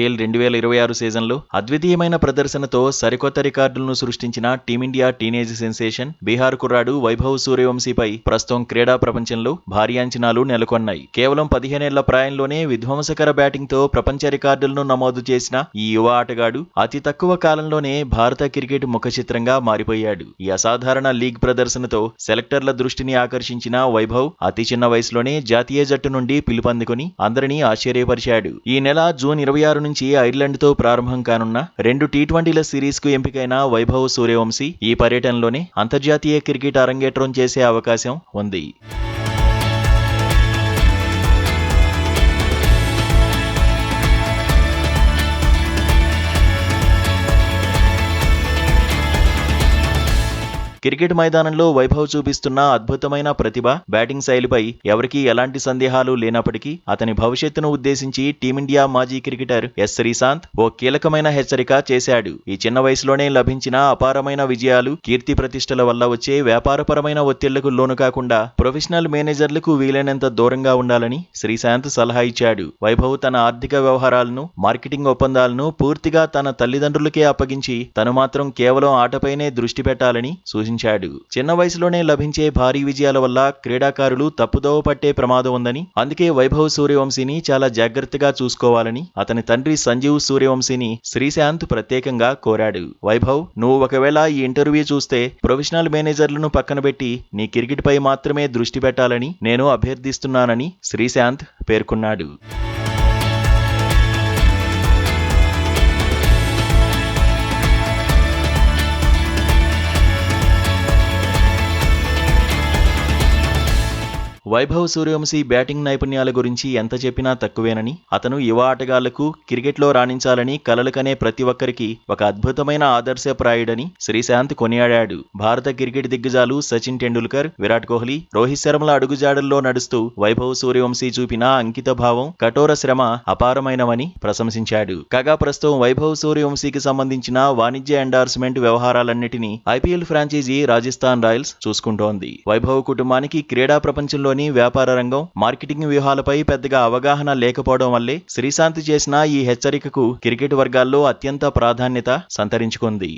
IPL 2026 సీజన్లో అద్వితీయమైన ప్రదర్శనతో సరికొత్త రికార్డులను సృష్టించిన టీమిండియా టీనేజ్ సెన్సేషన్ బీహార్ కుర్రాడు వైభవ్ సూర్యవంశీపై ప్రస్తుతం క్రీడా ప్రపంచంలో భారీ అంచనాలు నెలకొన్నాయి. కేవలం 15 ఏళ్ల ప్రాయంలోనే విధ్వంసకర బ్యాటింగ్తో ప్రపంచ రికార్డులను నమోదు చేసిన ఈ యువ ఆటగాడు అతి తక్కువ కాలంలోనే భారత క్రికెట్ ముఖచిత్రంగా మారిపోయాడు. ఈ అసాధారణ లీగ్ ప్రదర్శనతో సెలెక్టర్ల దృష్టిని ఆకర్షించిన వైభవ్ అతి చిన్న వయసులోనే జాతీయ జట్టు నుండి పిలుపందుకుని అందరినీ ఆశ్చర్యపరిచాడు. ఈ నెల జూన్ 26 నుంచి ఐర్లాండ్తో ప్రారంభం కానున్న 2 టీ20ల సిరీస్కు ఎంపికైన వైభవ్ సూర్యవంశీ ఈ పర్యటనలోనే అంతర్జాతీయ క్రికెట్ అరంగేట్రం చేసే అవకాశం ఉంది. క్రికెట్ మైదానంలో వైభవ్ చూపిస్తున్న అద్భుతమైన ప్రతిభ, బ్యాటింగ్ శైలిపై ఎవరికీ ఎలాంటి సందేహాలు లేనప్పటికీ అతని భవిష్యత్తును ఉద్దేశించి టీమిండియా మాజీ క్రికెటర్ ఎస్ శ్రీశాంత్ ఓ కీలకమైన హెచ్చరిక చేశాడు. ఈ చిన్న వయసులోనే లభించిన అపారమైన విజయాలు, కీర్తి ప్రతిష్టల వల్ల వచ్చే వ్యాపారపరమైన ఒత్తిళ్లకు లోను కాకుండా ప్రొఫెషనల్ మేనేజర్లకు వీలైనంత దూరంగా ఉండాలని శ్రీశాంత్ సలహా ఇచ్చాడు. వైభవ్ తన ఆర్థిక వ్యవహారాలను, మార్కెటింగ్ ఒప్పందాలను పూర్తిగా తన తల్లిదండ్రులకే అప్పగించి తను మాత్రం కేవలం ఆటపైనే దృష్టి పెట్టాలని సూచించాడు. చిన్న వయసులోనే లభించే భారీ విజయాల వల్ల క్రీడాకారులు తప్పుదోవ పట్టే ప్రమాదం ఉందని, అందుకే వైభవ్ సూర్యవంశీని చాలా జాగ్రత్తగా చూసుకోవాలని అతని తండ్రి సంజీవ్ సూర్యవంశీని శ్రీశాంత్ ప్రత్యేకంగా కోరాడు. వైభవ్, నువ్వు ఒకవేళ ఈ ఇంటర్వ్యూ చూస్తే ప్రొఫెషనల్ మేనేజర్లను పక్కన పెట్టి నీ క్రికెట్ పై మాత్రమే దృష్టి పెట్టాలని నేను అభ్యర్థిస్తున్నానని శ్రీశాంత్ పేర్కొన్నాడు. వైభవ్ సూర్యవంశీ బ్యాటింగ్ నైపుణ్యాల గురించి ఎంత చెప్పినా తక్కువేనని, అతను యువ ఆటగాళ్లకు క్రికెట్లో రాణించాలని కలలు కనే ప్రతి ఒక్కరికి ఒక అద్భుతమైన ఆదర్శప్రాయుడని శ్రీశాంత్ కొనియాడాడు. భారత క్రికెట్ దిగ్గజాలు సచిన్ టెండూల్కర్, విరాట్ కోహ్లీ, రోహిత్ శర్మల అడుగుజాడల్లో నడుస్తూ వైభవ్ సూర్యవంశీ చూపిన అంకిత భావం, కఠోర శ్రమ అపారమైనవని ప్రశంసించాడు. కాగా ప్రస్తుతం వైభవ్ సూర్యవంశీకి సంబంధించిన వాణిజ్య ఎండార్స్మెంట్ వ్యవహారాలన్నిటినీ ఐపీఎల్ ఫ్రాంచైజీ రాజస్థాన్ రాయల్స్ చూసుకుంటోంది. వైభవ్ కుటుంబానికి క్రీడా ప్రపంచంలో వ్యాపార రంగం, మార్కెటింగ్ వ్యూహాలపై పెద్దగా అవగాహన లేకపోవడం వల్లే శ్రీశాంత్ చేసిన ఈ హెచ్చరికకు క్రికెట్ వర్గాల్లో అత్యంత ప్రాధాన్యత సంతరించుకుంది.